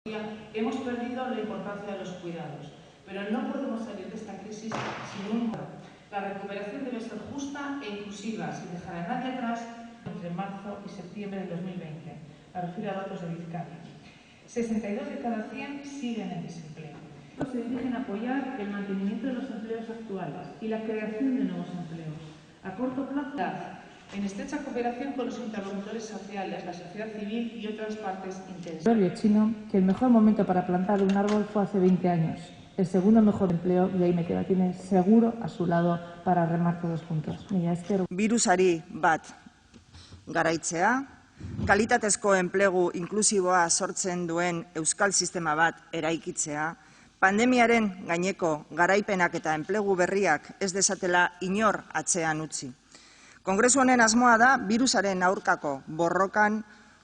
Hemos perdido la importancia de los cuidados, pero no podemos salir de esta crisis sin un plan. La recuperación debe ser justa e inclusiva, sin dejar a nadie atrás entre marzo y septiembre de 2020. Me refiero a datos de Vizcaya. 62 de cada 100 siguen en desempleo. Se dirigen a apoyar el mantenimiento de los empleos actuales y la creación de nuevos empleos. A corto plazo, en estrecha cooperación con los interlocutores sociales, la sociedad civil y otras partes interesadas. Chino, que el mejor momento para plantar un árbol fue hace 20 años. El segundo mejor empleo, y ahí me queda, tiene seguro a su lado para remar todos juntos. Birusari bat garaitzea, kalitatezko enplegu inklusiboa sortzen duen euskal sistema bat eraikitzea, pandemiaren gaineko garaipenak eta enplegu berriak ez desatela inor atzean utzi. Kongresu honen asmoa da birusaren aurkako borrokan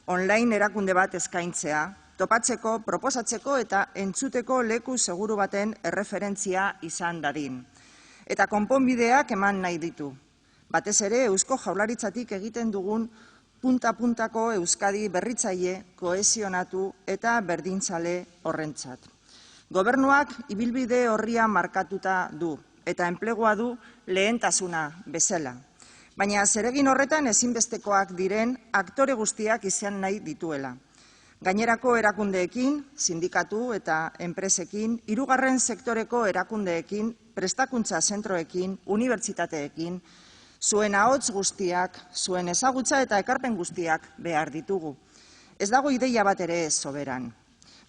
online erakunde bat eskaintzea, topatzeko, proposatzeko eta entzuteko leku seguru baten erreferentzia izan dadin. Eta konponbideak eman nahi ditu. Batez ere, Eusko Jaurlaritzatik egiten dugun punta-puntako Euskadi berritzaile, kohesionatu eta berdintzale horrentzat. Gobernuak ibilbide horria markatuta du eta enplegua du lehentasuna bezala. Baina zeregin horretan ezinbestekoak diren aktore guztiak izan nahi dituela. Gainerako erakundeekin, sindikatu eta enpresekin, hirugarren sektoreko erakundeekin, prestakuntza zentroekin, unibertsitateekin, zuen ahots guztiak, zuen ezagutza eta ekarpen guztiak behar ditugu. Ez dago ideia bat ere ez soberan.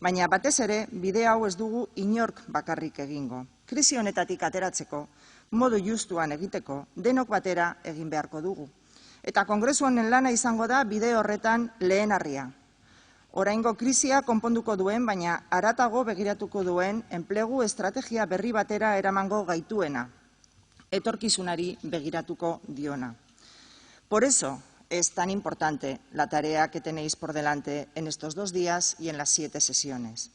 Baina batez ere, bide hau ez dugu inork bakarrik egingo. Krisi honetatik ateratzeko, modu justuan egiteko, denok batera egin beharko dugu. Eta Kongresu honen lana izango da bide horretan lehen harria. Oraingo krisia konponduko duen, baina haratago begiratuko duen enplegu estrategia berri batera eramango gaituena. Etorkizunari begiratuko diona. Por eso es tan importante la tarea que tenéis por delante en estos 2 días y en las 7 sesiones.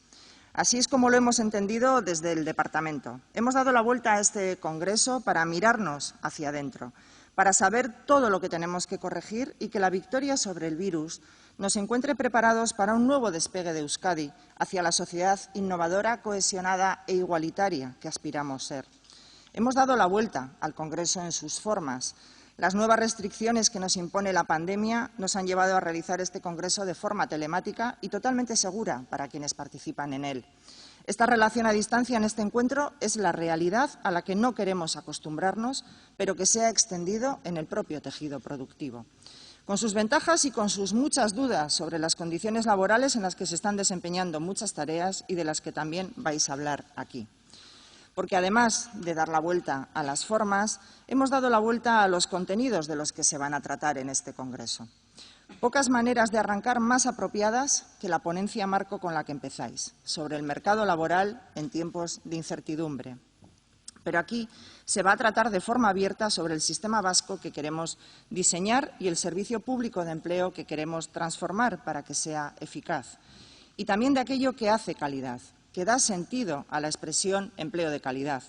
Así es como lo hemos entendido desde el Departamento. Hemos dado la vuelta a este Congreso para mirarnos hacia adentro, para saber todo lo que tenemos que corregir y que la victoria sobre el virus nos encuentre preparados para un nuevo despegue de Euskadi hacia la sociedad innovadora, cohesionada e igualitaria que aspiramos ser. Hemos dado la vuelta al Congreso en sus formas. Las nuevas restricciones que nos impone la pandemia nos han llevado a realizar este Congreso de forma telemática y totalmente segura para quienes participan en él. Esta relación a distancia en este encuentro es la realidad a la que no queremos acostumbrarnos, pero que se ha extendido en el propio tejido productivo. Con sus ventajas y con sus muchas dudas sobre las condiciones laborales en las que se están desempeñando muchas tareas y de las que también vais a hablar aquí. Porque además de dar la vuelta a las formas, hemos dado la vuelta a los contenidos de los que se van a tratar en este Congreso. Pocas maneras de arrancar más apropiadas que la ponencia marco con la que empezáis, sobre el mercado laboral en tiempos de incertidumbre. Pero aquí se va a tratar de forma abierta sobre el sistema vasco que queremos diseñar y el servicio público de empleo que queremos transformar para que sea eficaz. Y también de aquello que hace calidad, que da sentido a la expresión empleo de calidad,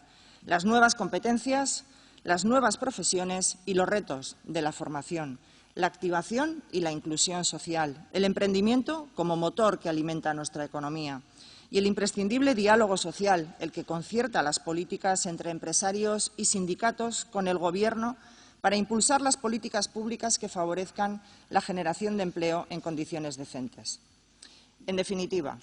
las nuevas competencias, las nuevas profesiones y los retos de la formación, la activación y la inclusión social, el emprendimiento como motor que alimenta nuestra economía y el imprescindible diálogo social, el que concierta las políticas entre empresarios y sindicatos con el Gobierno para impulsar las políticas públicas que favorezcan la generación de empleo en condiciones decentes. En definitiva,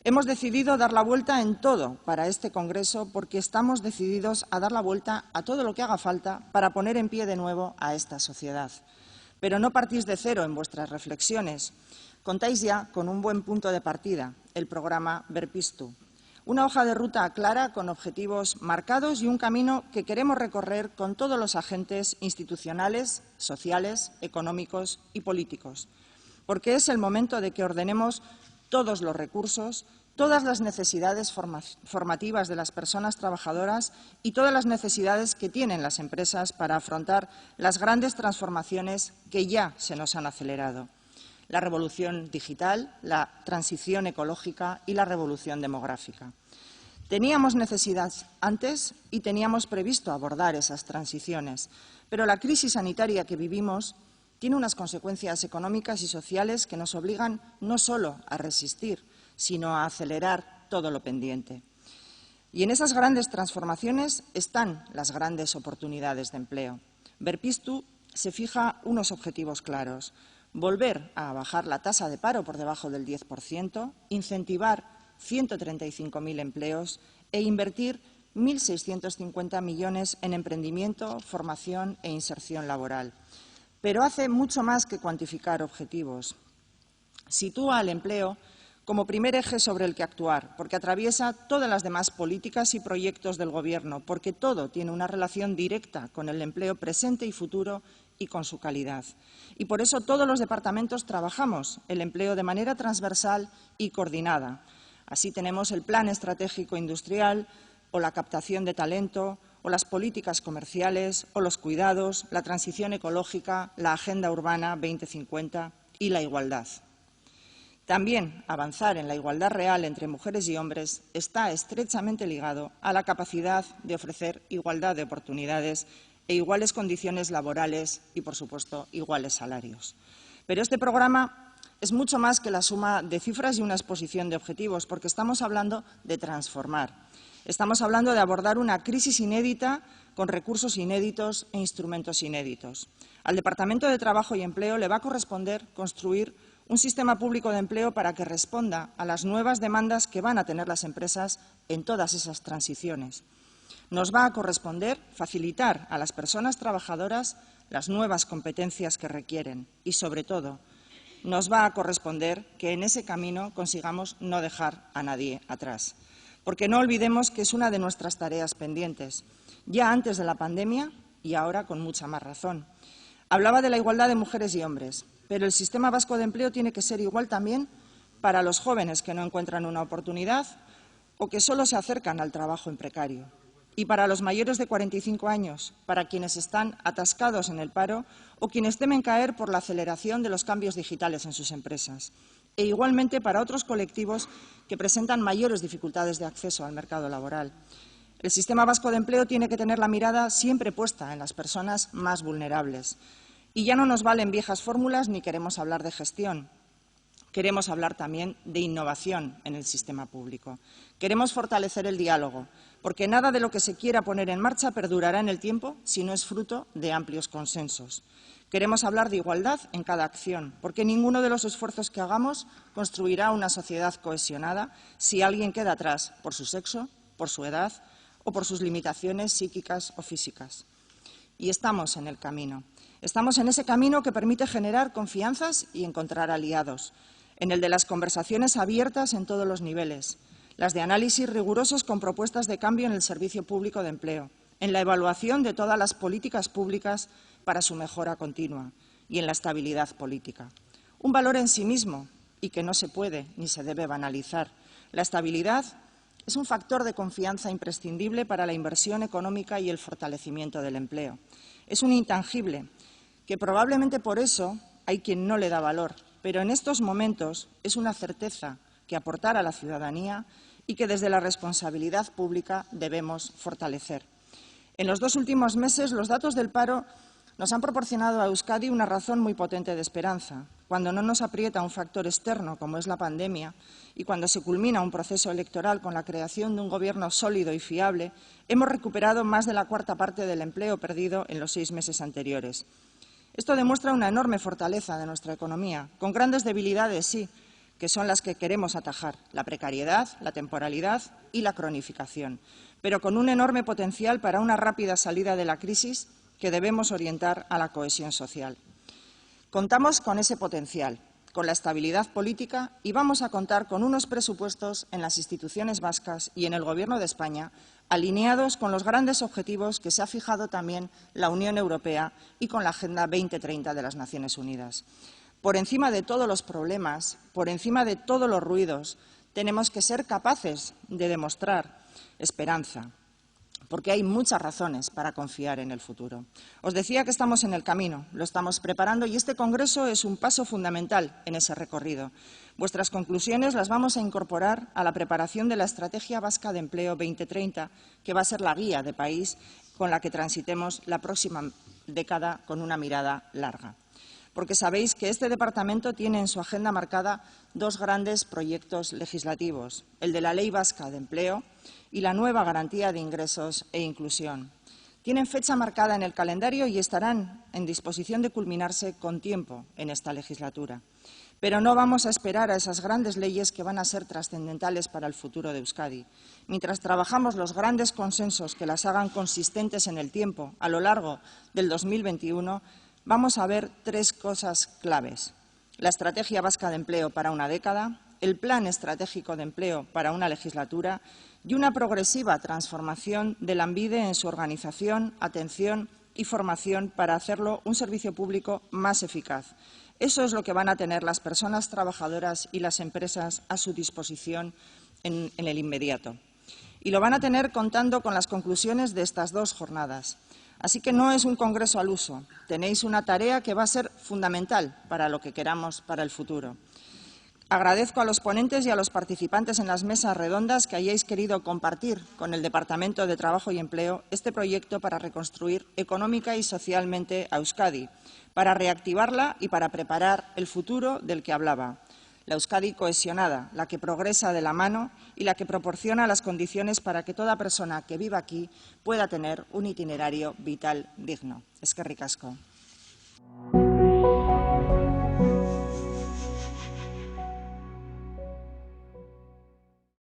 hemos decidido dar la vuelta en todo para este Congreso porque estamos decididos a dar la vuelta a todo lo que haga falta para poner en pie de nuevo a esta sociedad. Pero no partís de cero en vuestras reflexiones. Contáis ya con un buen punto de partida, el programa Berpiztu. Una hoja de ruta clara con objetivos marcados y un camino que queremos recorrer con todos los agentes institucionales, sociales, económicos y políticos. Porque es el momento de que ordenemos todos los recursos, todas las necesidades formativas de las personas trabajadoras y todas las necesidades que tienen las empresas para afrontar las grandes transformaciones que ya se nos han acelerado. La revolución digital, la transición ecológica y la revolución demográfica. Teníamos necesidad antes y teníamos previsto abordar esas transiciones, pero la crisis sanitaria que vivimos tiene unas consecuencias económicas y sociales que nos obligan no solo a resistir, sino a acelerar todo lo pendiente. Y en esas grandes transformaciones están las grandes oportunidades de empleo. Berpiztu se fija unos objetivos claros: volver a bajar la tasa de paro por debajo del 10%, incentivar 135.000 empleos e invertir 1.650 millones en emprendimiento, formación e inserción laboral. Pero hace mucho más que cuantificar objetivos. Sitúa al empleo como primer eje sobre el que actuar, porque atraviesa todas las demás políticas y proyectos del Gobierno, porque todo tiene una relación directa con el empleo presente y futuro y con su calidad. Y por eso todos los departamentos trabajamos el empleo de manera transversal y coordinada. Así tenemos el Plan Estratégico Industrial, o la captación de talento, o las políticas comerciales, o los cuidados, la transición ecológica, la Agenda Urbana 2050 y la igualdad. También avanzar en la igualdad real entre mujeres y hombres está estrechamente ligado a la capacidad de ofrecer igualdad de oportunidades e iguales condiciones laborales y, por supuesto, iguales salarios. Pero este programa es mucho más que la suma de cifras y una exposición de objetivos, porque estamos hablando de transformar. Estamos hablando de abordar una crisis inédita con recursos inéditos e instrumentos inéditos. Al Departamento de Trabajo y Empleo le va a corresponder construir un sistema público de empleo para que responda a las nuevas demandas que van a tener las empresas en todas esas transiciones. Nos va a corresponder facilitar a las personas trabajadoras las nuevas competencias que requieren y, sobre todo, nos va a corresponder que en ese camino consigamos no dejar a nadie atrás. Porque no olvidemos que es una de nuestras tareas pendientes, ya antes de la pandemia y ahora con mucha más razón. Hablaba de la igualdad de mujeres y hombres, pero el sistema vasco de empleo tiene que ser igual también para los jóvenes que no encuentran una oportunidad o que solo se acercan al trabajo en precario. Y para los mayores de 45 años, para quienes están atascados en el paro o quienes temen caer por la aceleración de los cambios digitales en sus empresas. E igualmente para otros colectivos que presentan mayores dificultades de acceso al mercado laboral. El sistema vasco de empleo tiene que tener la mirada siempre puesta en las personas más vulnerables. Y ya no nos valen viejas fórmulas ni queremos hablar de gestión. Queremos hablar también de innovación en el sistema público. Queremos fortalecer el diálogo, porque nada de lo que se quiera poner en marcha perdurará en el tiempo si no es fruto de amplios consensos. Queremos hablar de igualdad en cada acción, porque ninguno de los esfuerzos que hagamos construirá una sociedad cohesionada si alguien queda atrás por su sexo, por su edad o por sus limitaciones psíquicas o físicas. Y estamos en el camino. Estamos en ese camino que permite generar confianzas y encontrar aliados, en el de las conversaciones abiertas en todos los niveles, las de análisis rigurosos con propuestas de cambio en el servicio público de empleo, en la evaluación de todas las políticas públicas para su mejora continua y en la estabilidad política. Un valor en sí mismo y que no se puede ni se debe banalizar. La estabilidad es un factor de confianza imprescindible para la inversión económica y el fortalecimiento del empleo. Es un intangible que probablemente por eso hay quien no le da valor, pero en estos momentos es una certeza que aportar a la ciudadanía y que desde la responsabilidad pública debemos fortalecer. En los 2 últimos meses, los datos del paro nos han proporcionado a Euskadi una razón muy potente de esperanza. Cuando no nos aprieta un factor externo como es la pandemia y cuando se culmina un proceso electoral con la creación de un gobierno sólido y fiable, hemos recuperado más de la 1/4 parte del empleo perdido en los 6 meses anteriores. Esto demuestra una enorme fortaleza de nuestra economía, con grandes debilidades, sí, que son las que queremos atajar: la precariedad, la temporalidad y la cronificación, pero con un enorme potencial para una rápida salida de la crisis que debemos orientar a la cohesión social. Contamos con ese potencial, con la estabilidad política y vamos a contar con unos presupuestos en las instituciones vascas y en el Gobierno de España alineados con los grandes objetivos que se ha fijado también la Unión Europea y con la Agenda 2030 de las Naciones Unidas. Por encima de todos los problemas, por encima de todos los ruidos, tenemos que ser capaces de demostrar esperanza, porque hay muchas razones para confiar en el futuro. Os decía que estamos en el camino, lo estamos preparando y este Congreso es un paso fundamental en ese recorrido. Vuestras conclusiones las vamos a incorporar a la preparación de la Estrategia Vasca de Empleo 2030, que va a ser la guía de país con la que transitemos la próxima década con una mirada larga. porque sabéis que este departamento tiene en su agenda marcada dos grandes proyectos legislativos, el de la Ley Vasca de Empleo y la nueva Garantía de Ingresos e Inclusión. Tienen fecha marcada en el calendario y estarán en disposición de culminarse con tiempo en esta legislatura. Pero no vamos a esperar a esas grandes leyes que van a ser trascendentales para el futuro de Euskadi. Mientras trabajamos los grandes consensos que las hagan consistentes en el tiempo a lo largo del 2021, vamos a ver tres cosas claves. La Estrategia Vasca de Empleo para una década, el Plan Estratégico de Empleo para una legislatura y una progresiva transformación de Lanbide en su organización, atención y formación para hacerlo un servicio público más eficaz. Eso es lo que van a tener las personas trabajadoras y las empresas a su disposición en el inmediato. Y lo van a tener contando con las conclusiones de estas dos jornadas. Así que no es un congreso al uso. Tenéis una tarea que va a ser fundamental para lo que queramos para el futuro. Agradezco a los ponentes y a los participantes en las mesas redondas que hayáis querido compartir con el Departamento de Trabajo y Empleo este proyecto para reconstruir económica y socialmente a Euskadi, para reactivarla y para preparar el futuro del que hablaba. La Euskadi cohesionada, la que progresa de la mano y la que proporciona las condiciones para que toda persona que viva aquí pueda tener un itinerario vital digno. Eskerrik asko.